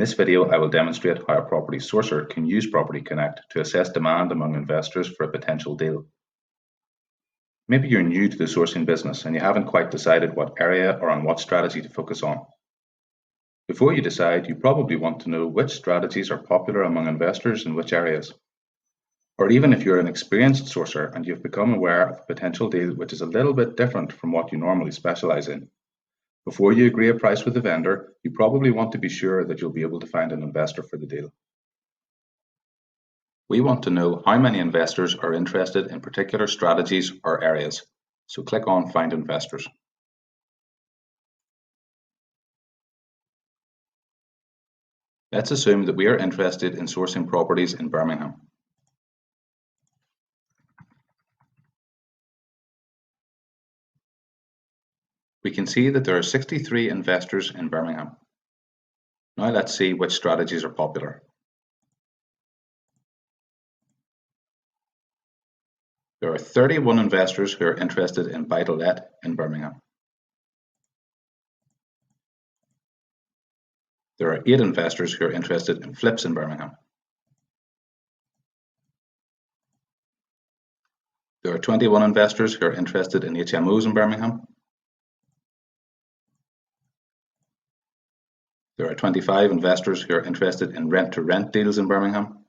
this video, I will demonstrate how a property sourcer can use Property Connect to assess demand among investors for a potential deal. Maybe you're new to the sourcing business and you haven't quite decided what area or on what strategy to focus on. Before you decide, you probably want to know which strategies are popular among investors in which areas. Or even if you're an experienced sourcer and you've become aware of a potential deal which is a little bit different from what you normally specialize in. Before you agree a price with the vendor, you probably want to be sure that you'll be able to find an investor for the deal. We want to know how many investors are interested in particular strategies or areas, so click on Find Investors. Let's assume that we are interested in sourcing properties in Birmingham. We can see that there are 63 investors in Birmingham. Now let's see which strategies are popular. There are 31 investors who are interested in buy-to-let in Birmingham. There are 8 investors who are interested in flips in Birmingham. There are 21 investors who are interested in HMOs in Birmingham. There are 25 investors who are interested in rent-to-rent deals in Birmingham.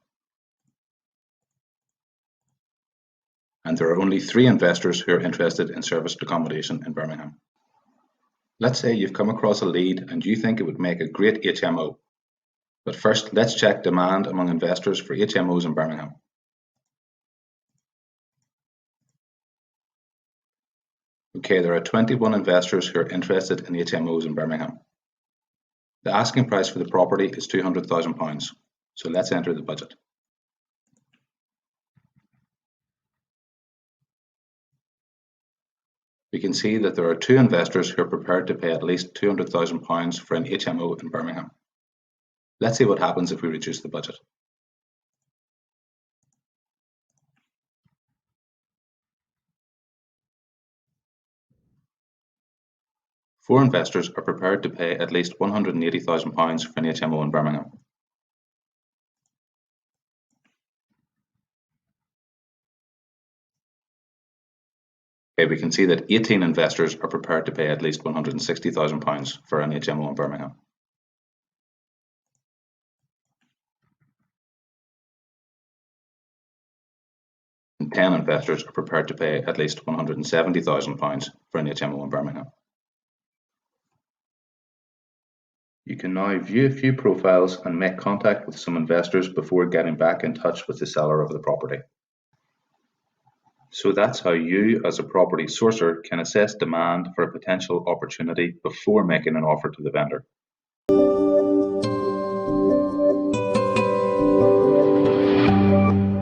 And there are only 3 investors who are interested in serviced accommodation in Birmingham. Let's say you've come across a lead and you think it would make a great HMO. But first, let's check demand among investors for HMOs in Birmingham. Okay, there are 21 investors who are interested in HMOs in Birmingham. The asking price for the property is £200,000, so let's enter the budget. We can see that there are 2 investors who are prepared to pay at least £200,000 for an HMO in Birmingham. Let's see what happens if we reduce the budget. Four investors are prepared to pay at least £180,000 for an HMO in Birmingham. Okay, we can see that 18 investors are prepared to pay at least £160,000 for an HMO in Birmingham. And 10 investors are prepared to pay at least £170,000 for an HMO in Birmingham. You can now view a few profiles and make contact with some investors before getting back in touch with the seller of the property. So that's how you, as a property sourcer, can assess demand for a potential opportunity before making an offer to the vendor.